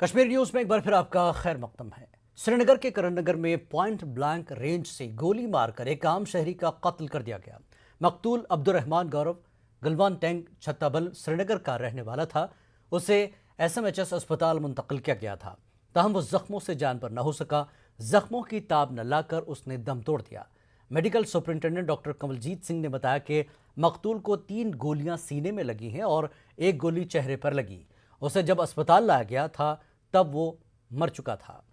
Kashmir news में एक बार फिर आपका खैर मकदम है। श्रीनगर के करण नगर में पॉइंट ब्लैंक रेंज से गोली मारकर एक आम शहरी का कत्ल कर दिया गया। मकतूल अब्दुर्रहमान गौरव गलवान टैंक छत्ताबल श्रीनगर का रहने वाला था। उसे एसएमएचएस अस्पताल मुंतकिल किया गया था, ताहम वो जख्मों से जान पर न हो सका। जख्मों की ताब न लाकर उसने दम तोड़ दिया। Medical superintendent doctor Kamaljeet Singh ने बताया कि मकतूल को 3 गोलियां सीने में लगी हैं और 1 गोली चेहरे पर लगी। उसे जब अस्पताल लाया गया था तब वो मर चुका था।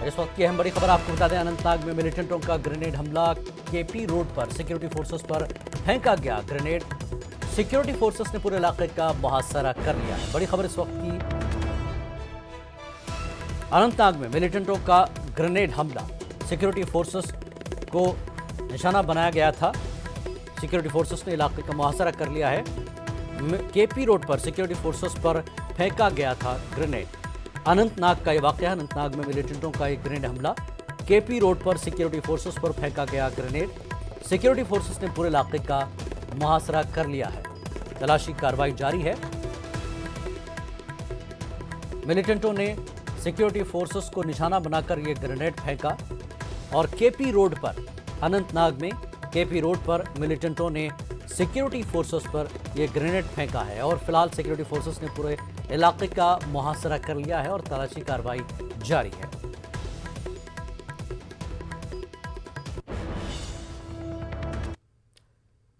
इस वक्त की अहम बड़ी खबर आपको बता दें, अनंतनाग में मिलिटेंटों का ग्रेनेड हमला। केपी रोड पर सिक्योरिटी फोर्सेस पर फेंका गया ग्रेनेड। सिक्योरिटी फोर्सेस ने पूरे इलाके का मुहासरा कर लिया है। बड़ी खबर इस वक्त की, अनंतनाग में मिलिटेंटों का ग्रेनेड हमला, सिक्योरिटी फोर्सेस को निशाना बनाया गया था। सिक्योरिटी फोर्सेस ने इलाके का मुहासरा कर लिया है। केपी रोड पर सिक्योरिटी फोर्सेस पर फेंका गया था ग्रेनेड। अनंतनाग का ये वाकया, अनंतनाग में मिलिटेंटों का एक ग्रेनेड हमला। केपी रोड पर सिक्योरिटी फोर्सेस पर फेंका गया ग्रेनेड। सिक्योरिटी फोर्सेस ने पूरे इलाके का मुहासरा कर लिया है। तलाशी कार्रवाई जारी है। मिलिटेंटों ने सिक्योरिटी फोर्सेस को निशाना बनाकर यह ग्रेनेड फेंका और केपी रोड पर, अनंतनाग में केपी रोड पर मिलिटेंटों ने सिक्योरिटी फोर्सेस पर यह ग्रेनेड फेंका है और फिलहाल सिक्योरिटी फोर्सेस ने पूरे इलाके का मुहासरा कर लिया है और तलाशी कार्रवाई जारी है।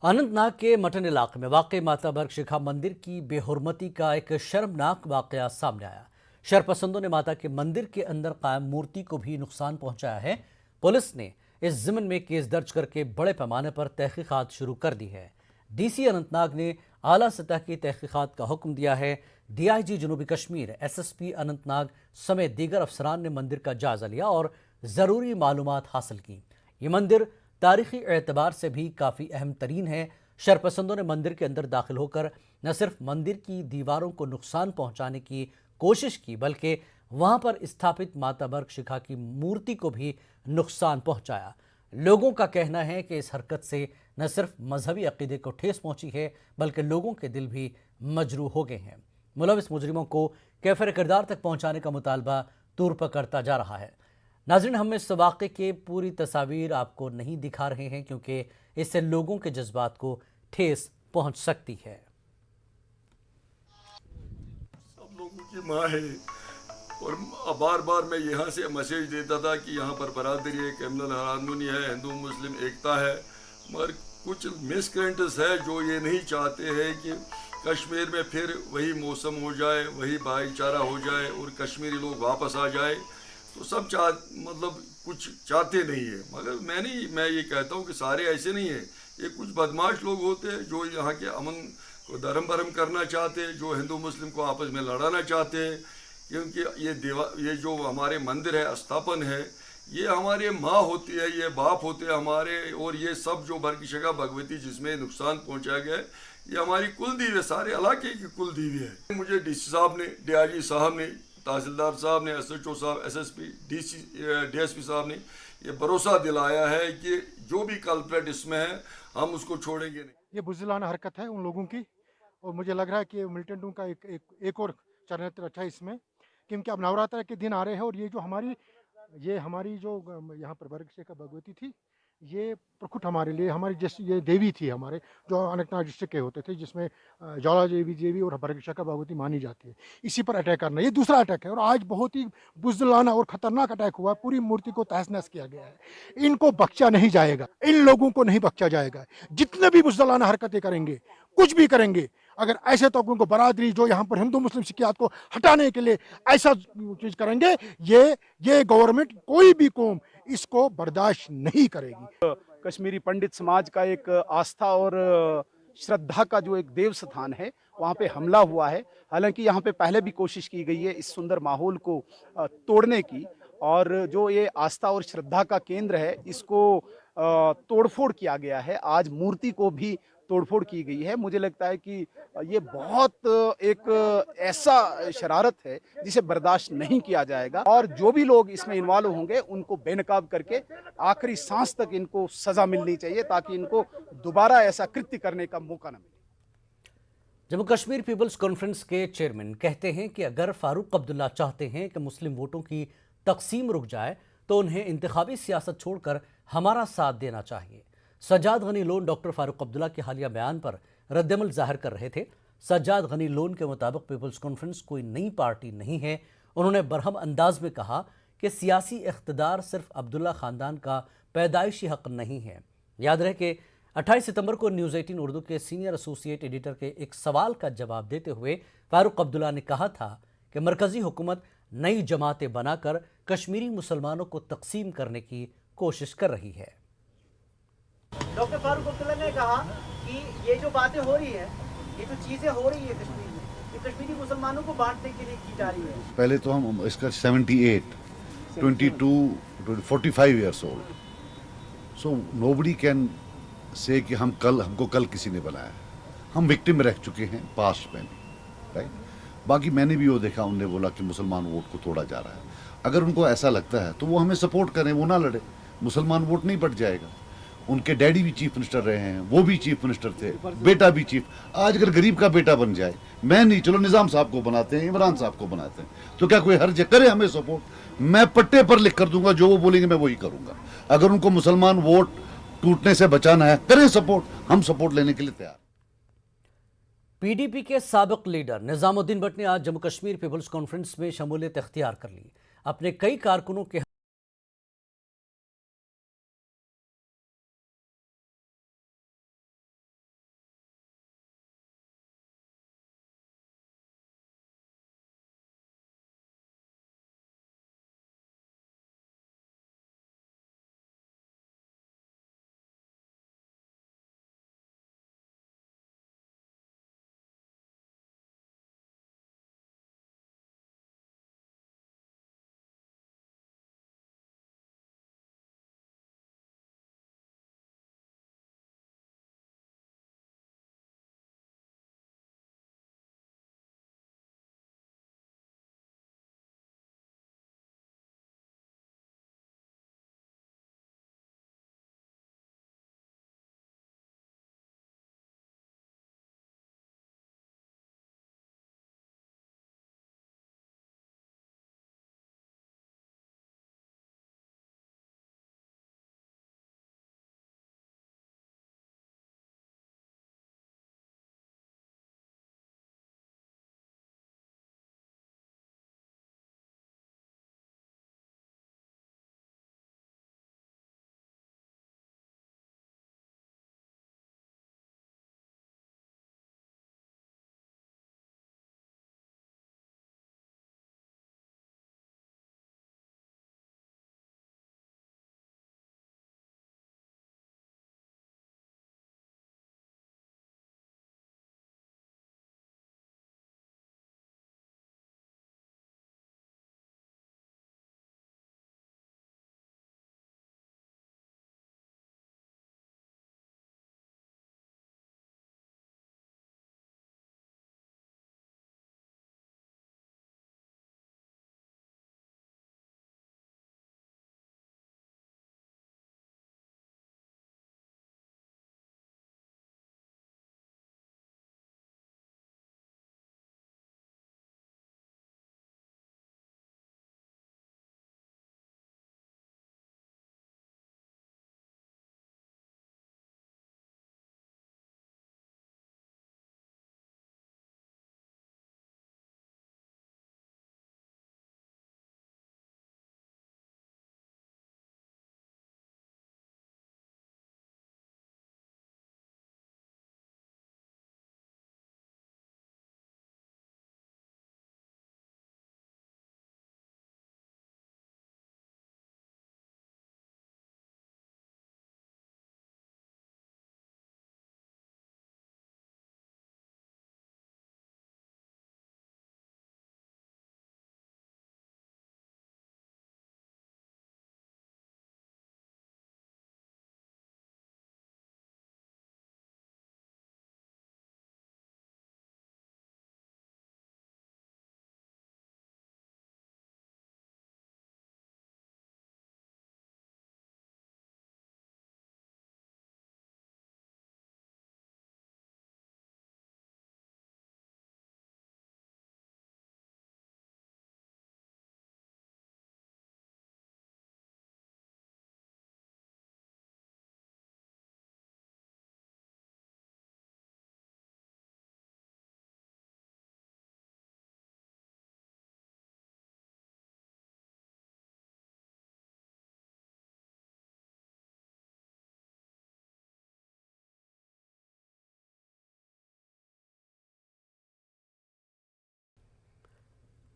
अनंतनाग के मटन इलाके में वाक़ माता बर्ग शिखा मंदिर की बेहुरमती का एक शर्मनाक वाकया सामने आया। शरपसंदों ने माता के मंदिर के अंदर कायम मूर्ति को भी नुकसान पहुंचाया है। पुलिस ने इस ज़िम्न में केस दर्ज करके बड़े पैमाने पर तहकीकात शुरू कर दी है। डीसी अनंतनाग ने आला सतह की तहकीकात का हुक्म दिया है। डीआईजी जनूबी कश्मीर, एसएसपी अनंतनाग समेत दीगर अफसरान ने मंदिर का जायजा लिया और ज़रूरी मालूमात हासिल की। ये मंदिर तारीखी एतबार से भी काफ़ी अहम तरीन है। शरपसंदों ने मंदिर के अंदर दाखिल होकर न सिर्फ मंदिर की दीवारों को नुकसान पहुंचाने की कोशिश की, बल्कि वहां पर स्थापित माता बर्ग शिखा की मूर्ति को भी नुकसान पहुंचाया। लोगों का कहना है कि इस हरकत से न सिर्फ मजहबी अकीदे को ठेस पहुंची है, बल्कि लोगों के दिल भी मजरूह हो गए हैं। मुलविस मुजरिमों को कैफिर किरदार तक पहुंचाने का मुतालबा तूर पकड़ता जा रहा है। नाज़रीन, हम इस वाक़े के पूरी तस्वीर आपको नहीं दिखा रहे हैं क्योंकि इससे लोगों के जज्बात को ठेस पहुंच सकती है। सब लोगों की माँ है और बार बार मैं यहाँ से मैसेज देता था कि यहाँ पर बरादरी है, कम्युनल हारमोनी है, हिंदू मुस्लिम एकता है, मगर कुछ मिसकरेंट्स है जो ये नहीं चाहते हैं कि कश्मीर में फिर वही मौसम हो जाए, वही भाईचारा हो जाए और कश्मीरी लोग वापस आ जाए। तो सब मतलब कुछ चाहते नहीं है। मगर मैं ये कहता हूँ कि सारे ऐसे नहीं है। ये कुछ बदमाश लोग होते हैं जो यहाँ के अमन को धर्म भरम करना चाहते हैं, जो हिंदू मुस्लिम को आपस में लड़ाना चाहते हैं। क्योंकि ये जो हमारे मंदिर है, स्थापन है, ये हमारे माँ होती है, ये बाप होते हैं हमारे, और ये सब जो बर्ग शिखा भगवती जिसमें नुकसान पहुँचाया गया है, ये हमारी कुल देवी है, सारे इलाके की कुल देवी है। मुझे डीसी साहब ने, डीआईजी साहब ने, तहसीलदार साहब ने, एसएचओ साहब, एसएसपी, डीएसपी साहब ने ये भरोसा दिलाया है कि जो भी कल्प्रेट इसमें है हम उसको छोड़ेंगे नहीं। ये बुज़दिलाना हरकत है उन लोगों की और मुझे लग रहा है कि मिलिटेंटों का एक और चरित्र अच्छा है इसमें, क्योंकि अब नवरात्र के दिन आ रहे हैं और ये हमारी जो यहाँ पर बर्ग शिखा भगवती थी, ये प्रकुट हमारे लिए, हमारी जैसे ये देवी थी हमारे, जो अनंतनाग डिस्ट्रिक्ट के होते थे, जिसमें ज्वाला देवी और बर्ग शिखा भगवती मानी जाती है। इसी पर अटैक करना ये दूसरा अटैक है और आज बहुत ही बुज़दिलाना और खतरनाक अटैक हुआ। पूरी मूर्ति को तहस नहस किया गया है। इनको बख्शा नहीं जाएगा, इन लोगों को नहीं बख्शा जाएगा। जितने भी बुज़दिलाना हरकतें करेंगे, कुछ भी करेंगे, अगर ऐसे तो उनको बरादरी जो यहाँ पर हिंदू मुस्लिम सियासत को हटाने के लिए ऐसा चीज करेंगे, ये गवर्नमेंट, कोई भी कौम इसको बर्दाश्त नहीं करेगी। कश्मीरी पंडित समाज का एक आस्था और श्रद्धा का जो एक देव स्थान है, वहाँ पे हमला हुआ है। हालांकि यहाँ पे पहले भी कोशिश की गई है इस सुंदर माहौल को तोड़ने की, और जो ये आस्था और श्रद्धा का केंद्र है इसको तोड़फोड़ किया गया है। आज मूर्ति को भी तोड़फोड़ की गई है। मुझे लगता है कि ये बहुत एक ऐसा शरारत है जिसे बर्दाश्त नहीं किया जाएगा, और जो भी लोग इसमें इन्वॉल्व होंगे उनको बेनकाब करके आखिरी सांस तक इनको सजा मिलनी चाहिए, ताकि इनको दोबारा ऐसा कृत्य करने का मौका न मिले। जम्मू कश्मीर पीपल्स कॉन्फ्रेंस के चेयरमैन कहते हैं कि अगर फारूक अब्दुल्ला चाहते हैं कि मुस्लिम वोटों की तकसीम रुक जाए तो उन्हें इंतखाबी सियासत छोड़कर हमारा साथ देना चाहिए। सज्जाद गनी लोन डॉक्टर फारूक अब्दुल्ला के हालिया बयान पर रद्दमल जाहिर कर रहे थे। सज्जाद गनी लोन के मुताबिक पीपल्स कॉन्फ्रेंस कोई नई पार्टी नहीं है। उन्होंने बरहम अंदाज में कहा कि सियासी इख्तदार सिर्फ अब्दुल्ला खानदान का पैदाइशी हक नहीं है। याद रहे कि 28 सितंबर को न्यूज़ 18 उर्दू के सीनियर एसोसिएट एडिटर के एक सवाल का जवाब देते हुए फारूक अब्दुल्ला ने कहा था कि मरकजी हुकूमत नई जमातें बनाकर कश्मीरी मुसलमानों को तकसीम करने की कोशिश कर रही है। डॉक्टर फारूक अब्दुल्ला ने कहा कि ये जो बातें हो रही है, ये जो चीजें हो रही है कश्मीर में, ये कश्मीरी मुसलमानों को बांटने के लिए की जा रही है। पहले तो हम इसका 78, 22, 45 years old. So nobody can say कि हमको कल किसी ने बनाया। हम विक्टिम रह चुके हैं पास्ट में, राइट। बाकी मैंने भी वो देखा, उनने बोला कि मुसलमान वोट को तोड़ा जा रहा है। अगर उनको ऐसा लगता है तो वो हमें सपोर्ट करें, वो ना लड़े, मुसलमान वोट नहीं बढ़ जाएगा। उनके डैडी भी चीफ मिनिस्टर रहे हैं, वो भी चीफ मिनिस्टर थे, बेटा भी चीफ। आज अगर गरीब का बेटा बन जाए, मैं नहीं, चलो निजाम साहब को बनाते हैं, इमरान साहब को बनाते हैं, तो क्या कोई हर्ज करे हमें सपोर्ट? मैं पट्टे पर लिख कर दूंगा, जो वो बोलेंगे मैं वही करूंगा। अगर उनको मुसलमान वोट टूटने से बचाना है, करें सपोर्ट, हम सपोर्ट लेने के लिए तैयार। पीडीपी के साबिक लीडर निजामुद्दीन भट्ट ने आज जम्मू कश्मीर पीपल्स कॉन्फ्रेंस में शमूलियत इख्तियार कर ली। अपने कई कारकुनों के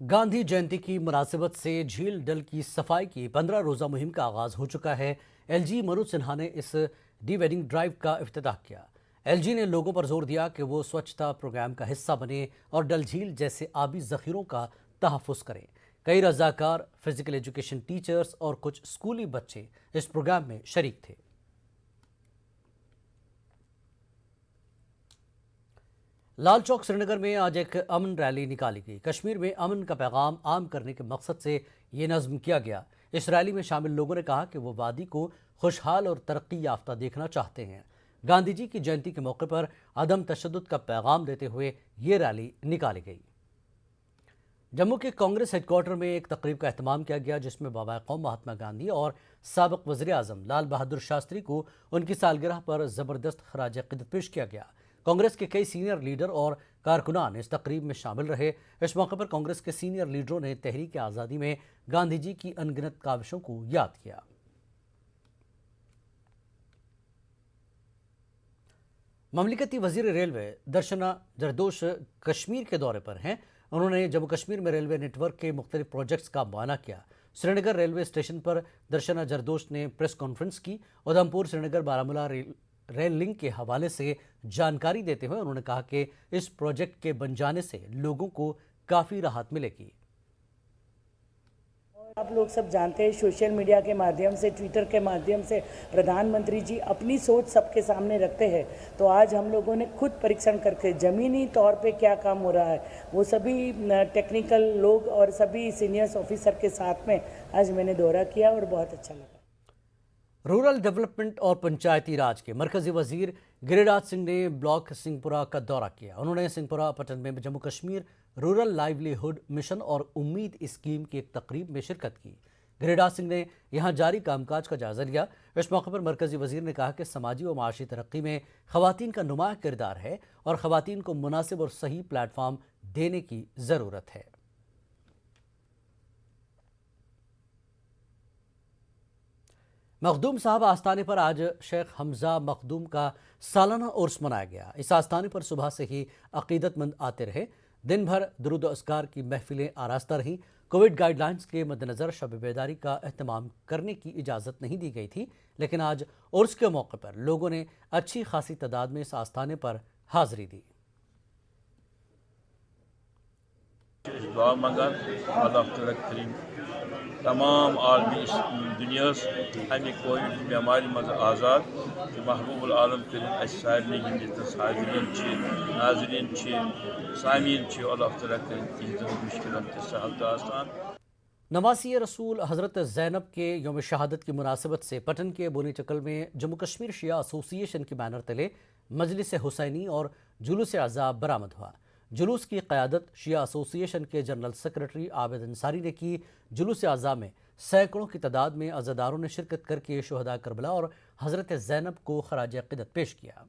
गांधी जयंती की मुनासिबत से झील डल की सफाई की 15 रोजा मुहिम का आगाज हो चुका है। एलजी मनोज सिन्हा ने इस डी वेडिंग ड्राइव का इफ्तिताह किया। एलजी ने लोगों पर जोर दिया कि वो स्वच्छता प्रोग्राम का हिस्सा बने और डल झील जैसे आबी जखीरों का तहफ़्फ़ुज़ करें। कई रज़ाकार, फिजिकल एजुकेशन टीचर्स और कुछ स्कूली बच्चे इस प्रोग्राम में शरीक थे। लाल चौक श्रीनगर में आज एक अमन रैली निकाली गई। कश्मीर में अमन का पैगाम आम करने के मकसद से ये नज़्म किया गया। इस रैली में शामिल लोगों ने कहा कि वो वादी को खुशहाल और तरक्की याफ्ता देखना चाहते हैं। गांधी जी की जयंती के मौके पर अदम तशद्दुद का पैगाम देते हुए ये रैली निकाली गई। जम्मू के कांग्रेस हेडक्वार्टर में एक तकरीब का एहतमाम किया गया, जिसमें बाबा कौम महात्मा गांधी और साबिक वज़ीर आज़म लाल बहादुर शास्त्री को उनकी सालगिरह पर ज़बरदस्त खराज अक़ीदत पेश किया गया। कांग्रेस के कई सीनियर लीडर और कारकुनान इस तकरीब में शामिल रहे। इस मौके पर कांग्रेस के सीनियर लीडरों ने तहरीक आज़ादी में गांधी जी की अनगिनत काविशों को याद किया। ममलिकती वजीर रेलवे दर्शना जरदोश कश्मीर के दौरे पर हैं। उन्होंने जम्मू कश्मीर में रेलवे नेटवर्क के मुख्तलिफ प्रोजेक्ट्स का मुआयना किया। श्रीनगर रेलवे स्टेशन पर दर्शना जरदोश ने प्रेस कॉन्फ्रेंस की। उधमपुर श्रीनगर बारामूला रेल लिंक के हवाले से जानकारी देते हुए उन्होंने कहा कि इस प्रोजेक्ट के बन जाने से लोगों को काफ़ी राहत मिलेगी। आप लोग सब जानते हैं, सोशल मीडिया के माध्यम से, ट्विटर के माध्यम से प्रधानमंत्री जी अपनी सोच सबके सामने रखते हैं। तो आज हम लोगों ने खुद परीक्षण करके ज़मीनी तौर पे क्या काम हो रहा है वो सभी टेक्निकल लोग और सभी सीनियर्स ऑफिसर के साथ में आज मैंने दौरा किया और बहुत अच्छा लगा। रूरल डेवलपमेंट और पंचायती राज के मरकजी वजीर गिरिराज सिंह ने ब्लॉक सिंहपुरा का दौरा किया। उन्होंने सिंहपुरा पट्टन में Jammu Kashmir rural livelihood mission और उम्मीद स्कीम की एक तकरीब में शिरकत की। गिरिराज सिंह ने यहां जारी कामकाज का जायजा लिया। इस मौके पर मरकजी वजीर ने कहा कि समाजी व माशी तरक्की में खवातीन का नुमाया किरदार है और खवातीन को मुनासिब और सही प्लेटफॉर्म देने की ज़रूरत है। मखदूम साहब आस्थाने पर आज शेख हमजा मखदूम का सालाना उर्स मनाया गया। इस आस्थाने पर सुबह से ही अकीदतमंद आते रहे। दिन भर दुरूद अस्कार की महफिलें आरास्ता रहीं। कोविड गाइडलाइंस के मद्देनज़र शब बेदारी का एहतमाम करने की इजाज़त नहीं दी गई थी, लेकिन आज उर्स के मौके पर लोगों ने अच्छी खासी तादाद में इस आस्थाने पर हाजिरी दी। दुआ मंगान अल्लाह ताला करीम तमाम आलमी दुनिया अमे कोविड बेमारी मज आज़ाद तो महबूबुल आलम कर सारे हाजरीन नाजरीन सामीन अल्लाह ताला कर मुश्किल सहल आसान। नवासी रसूल हज़रत ज़ैनब के यौम शहादत की मुनासिबत से पटन के बोनी चकल में जम्मू कश्मीर शिया एसोसिएशन के बैनर तले मजलिस हुसैनी और जुलूस अज़ाब बरामद हुआ। जुलूस की क़यादत शिया एसोसिएशन के जनरल सेक्रेटरी आबिद अंसारी ने की। जुलूस अज़ाब में सैकड़ों की तादाद में अज़ादारों ने शिरकत करके शुहदा करबला और हज़रत ज़ैनब को खराज अक़ीदत पेश किया।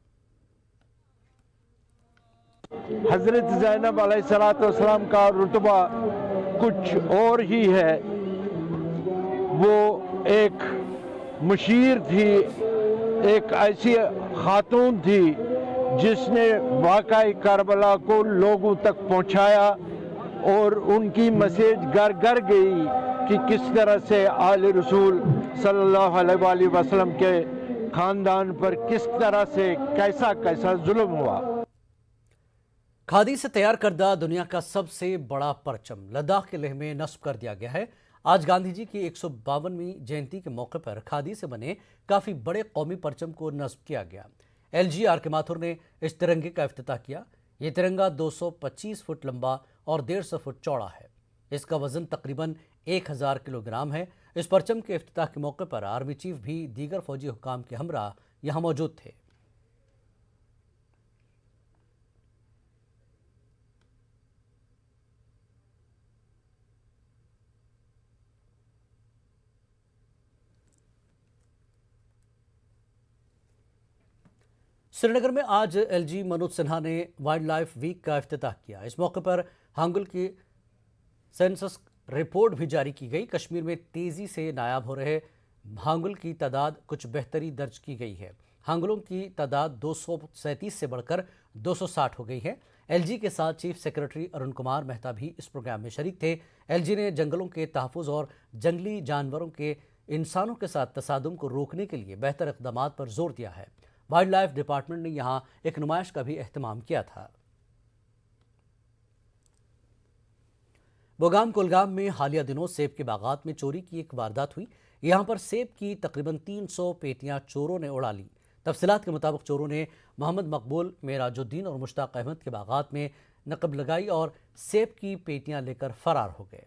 हज़रत ज़ैनब अलैहिस्सलाम का रुतबा कुछ और ही है। वो एक मुशीर थी, एक ऐसी खातून थी जिसने वाक़ई करबला को लोगों तक पहुंचाया और उनकी मैसेज घर घर गई कि किस तरह से आले रसूल सल्लल्लाहु अलैहि वसल्लम के ख़ानदान पर किस तरह से कैसा कैसा जुल्म हुआ। खादी से तैयार करदा दुनिया का सबसे बड़ा परचम लद्दाख के लेह में नस्ब कर दिया गया है। आज गांधी जी की 152वीं जयंती के मौके पर खादी से बने काफ़ी बड़े कौमी परचम को नस्ब किया गया। LG के माथुर ने इस तिरंगे का इफ्तिताह किया। ये तिरंगा 225 फुट लंबा और 150 फुट चौड़ा है। इसका वजन तकरीबन 1000 किलोग्राम है। इस परचम के इफ्तिताह के मौके पर आर्मी चीफ भी दीगर फौजी हुकाम के हमरा यहाँ मौजूद थे। श्रीनगर में आज LG मनोज सिन्हा ने वाइल्ड लाइफ वीक का इफ्तिताह किया। इस मौके पर हांगुल की सेंसस रिपोर्ट भी जारी की गई। कश्मीर में तेज़ी से नायाब हो रहे हांगुल की तादाद कुछ बेहतरी दर्ज की गई है। हांगुलों की तादाद 237 से बढ़कर 260 हो गई है। एलजी के साथ चीफ सेक्रेटरी अरुण कुमार मेहता भी इस प्रोग्राम में शरीक थे। एलजी ने जंगलों के तहफ़्फ़ुज़ और जंगली जानवरों के इंसानों के साथ तसादुम को रोकने के लिए बेहतर इक़दामात पर जोर दिया है। वाइल्ड लाइफ डिपार्टमेंट ने यहाँ एक नुमाइश का भी एहतमाम किया था। बोगाम कुलगाम में हालिया दिनों सेब के बागात में चोरी की एक वारदात हुई। यहाँ पर सेब की तकरीबन 300 पेटियां चोरों ने उड़ा ली। तफसीलात के मुताबिक चोरों ने मोहम्मद मकबूल, मेराजुद्दीन और मुश्ताक अहमद के बागात में नकब लगाई और सेब की पेटियां लेकर फरार हो गए।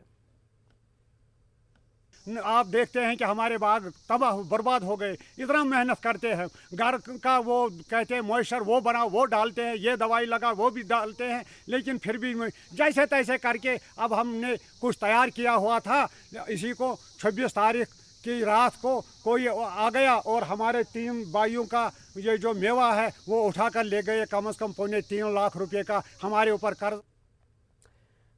आप देखते हैं कि हमारे बाग तबाह बर्बाद हो गए। इतना मेहनत करते हैं, घर का वो कहते हैं मॉइस्चर वो बना वो डालते हैं, ये दवाई लगा वो भी डालते हैं, लेकिन फिर भी जैसे तैसे करके अब हमने कुछ तैयार किया हुआ था। इसी को 26 तारीख की रात को कोई आ गया और हमारे 3 भाइयों का ये जो मेवा है वो उठा कर ले गए। कम से कम 3.25 लाख रुपए का हमारे ऊपर कर्ज।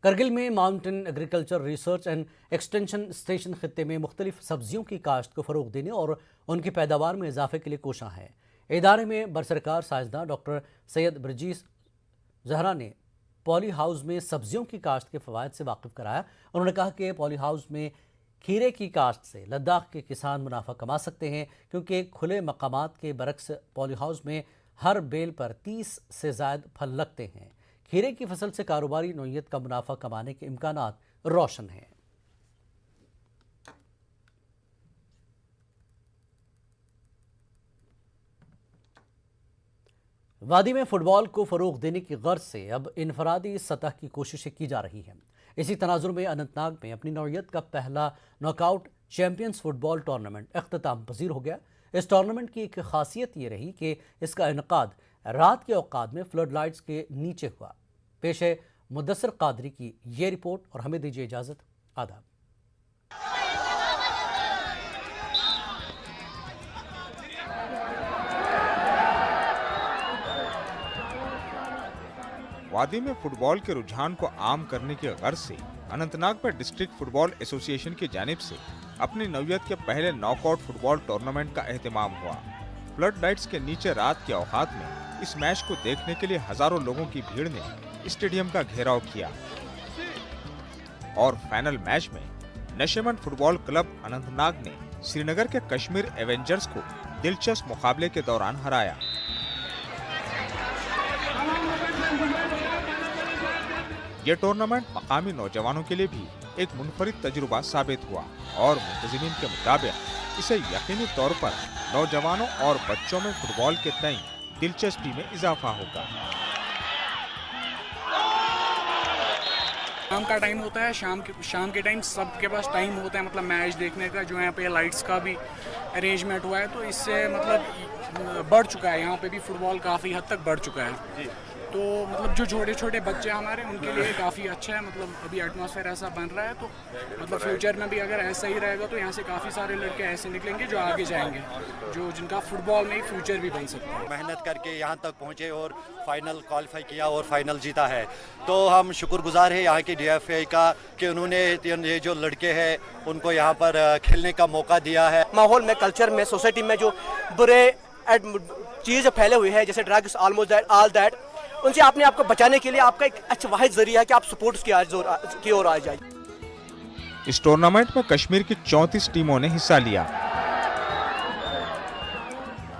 करगिल में mountain agriculture research and extension station खित्ते में मुख्तलिफ सब्जियों की काश्त को फ़रोग देने और उनकी पैदावार में इजाफे के लिए कोशां है। इदारे में बरसरकार साइंसदान डॉक्टर सैयद ब्रजीस जहरा ने पॉली हाउस में सब्जियों की काश्त के फ़वाइद से वाकिफ़ कराया। उन्होंने कहा कि पॉली हाउस में खीरे की काश्त से लद्दाख के किसान मुनाफा कमा सकते हैं, क्योंकि खुले मकामात के बरक्स पॉली हाउस में हर बेल पर 30 से ज़ायद फल लगते हैं। खीरे की फसल से कारोबारी नौइयत का मुनाफा कमाने के इम्कानात रोशन हैं। वादी में फुटबॉल को फ़रोग देने की गर्ज से अब इनफरादी सतह की कोशिशें की जा रही हैं। इसी तनाजुर में अनंतनाग में अपनी नौइयत का पहला नॉकआउट चैंपियंस फुटबॉल टूर्नामेंट इख्तिताम पजीर हो गया। इस टूर्नामेंट की एक खासियत ये रही कि इसका इनकाद रात के औकात में फ्लड लाइट्स के नीचे हुआ। पेश है मुद्दसर कादरी की ये रिपोर्ट और हमें दीजिए इजाजत। आदाब। वादी में फुटबॉल के रुझान को आम करने की गर्ज से अनंतनाग में डिस्ट्रिक्ट फुटबॉल एसोसिएशन की जानिब से अपनी नौयत के पहले नॉकआउट फुटबॉल टूर्नामेंट का एहतमाम हुआ। फ्लड लाइट्स के नीचे रात के औकात में इस मैच को देखने के लिए हजारों लोगों की भीड़ ने स्टेडियम का घेराव किया और फाइनल मैच में नशेमंद फुटबॉल क्लब अनंतनाग ने श्रीनगर के कश्मीर एवेंजर्स को दिलचस्प मुकाबले के दौरान हराया। ये टूर्नामेंट मकामी नौजवानों के लिए भी एक मुनफरिद तजुर्बा साबित हुआ और मुंतज़िमीन के मुताबिक इसे यकीनी तौर पर नौजवानों और बच्चों में फुटबॉल के तय दिलचस्पी में इजाफा होगा। शाम का टाइम होता है, शाम के टाइम सबके पास टाइम होता है, मतलब मैच देखने का। जो यहाँ पे लाइट्स का भी अरेंजमेंट हुआ है तो इससे मतलब बढ़ चुका है, यहाँ पे भी फुटबॉल काफ़ी हद तक बढ़ चुका है। तो मतलब जो छोटे छोटे बच्चे हमारे उनके लिए काफ़ी अच्छा है। मतलब अभी एटमॉस्फेयर ऐसा बन रहा है तो मतलब फ्यूचर में भी अगर ऐसा ही रहेगा तो यहाँ से काफ़ी सारे लड़के ऐसे निकलेंगे जो आगे जाएंगे, जो जिनका फुटबॉल में ही फ्यूचर भी बन सकता है। मेहनत करके यहाँ तक पहुँचे और फाइनल क्वालिफाई किया और फाइनल जीता है, तो हम शुक्रगुजार हैं यहाँ की DFA का कि उन्होंने ये जो लड़के हैं उनको यहाँ पर खेलने का मौका दिया है। माहौल में, कल्चर में, सोसाइटी में जो बुरे चीज़ फैले हुए हैं जैसे ड्रग्स, ऑल दैट, उनसे अपने आप को बचाने के लिए आपका एक अच्छा वाहिद जरिया है कि आप स्पोर्ट्स की ओर आ जाए। इस टूर्नामेंट में कश्मीर की 34 टीमों ने हिस्सा लिया,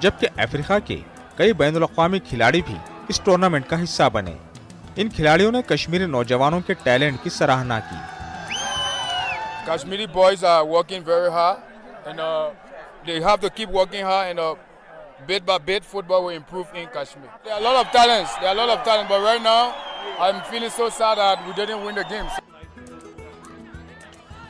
जबकि अफ्रीका के कई बैनुल अक़वामी खिलाड़ी भी इस टूर्नामेंट का हिस्सा बने। इन खिलाड़ियों ने कश्मीरी नौजवानों के टैलेंट की सराहना की। Kashmiri boys are working very hard and they have to keep working hard and bit by bit football will improve in Kashmir. There are a lot of talents, but right now I'm feeling so sad that we didn't win the game.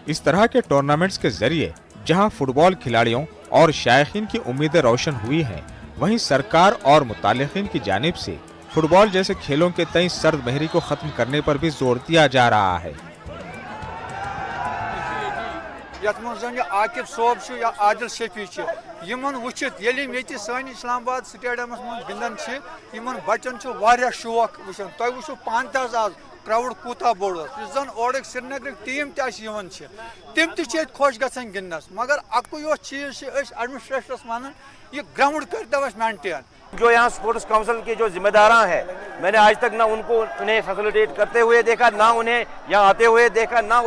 इस तरह के tournaments के जरिए जहां football खिलाड़ियों और शायकीन की उम्मीदें रोशन हुई हैं, वहीं सरकार और मुतालिकीन की जानिब से फुटबॉल जैसे खेलों के तय सर्द महरी को खत्म करने पर भी जोर दिया जा रहा है। आकिब सोब या आदिल शफी यमन वुचित येली मेति सानि इस्लामाबाद स्टेडियमस मन गिंदन छ यमन बच्चन छ वारिया शौक वुचन तय वुचो पान त आज क्राउड कूता बोड़ जन और श्रीनगर टीम तवन तम त खुश गन गिंदनस मगर अकु चीज एडमिनिस्ट्रेशनस वन यह ग्राउंड कर मेंटेन। जो यहाँ स्पोर्ट्स काउंसिल के जो जिम्मेदार हैं, मैंने आज तक ना उन्हें फैसिलिटेट करते हुए देखा, ना उन्हें यहाँ आते हुए देखा, ना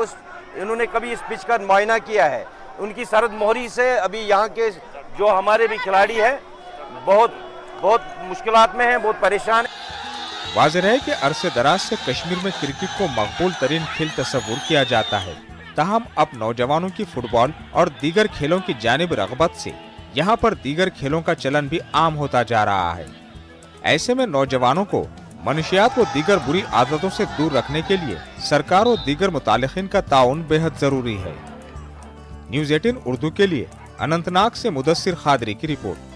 इन्होंने कभी इस पिच का मुआयना किया है। उनकी सरद मोहरी से अभी यहाँ के जो हमारे भी खिलाड़ी हैं बहुत मुश्किलात में हैं, बहुत परेशान हैं। वाज़ेह है कि अरसे दराज से कश्मीर में क्रिकेट को मकबूल तरीन खेल तस्वुर किया जाता है, ताहम अब नौजवानों की फुटबॉल और दीगर खेलों की जानिब रग़बत से यहाँ पर दीगर खेलों का चलन भी आम होता जा रहा है। ऐसे में नौजवानों को मनशियात व दीगर बुरी आदतों से दूर रखने के लिए सरकार और दीगर मुतालिकीन का ताउन बेहद जरूरी है। न्यूज़ 18 उर्दू के लिए अनंतनाग से मुदस्सिर खादरी की रिपोर्ट।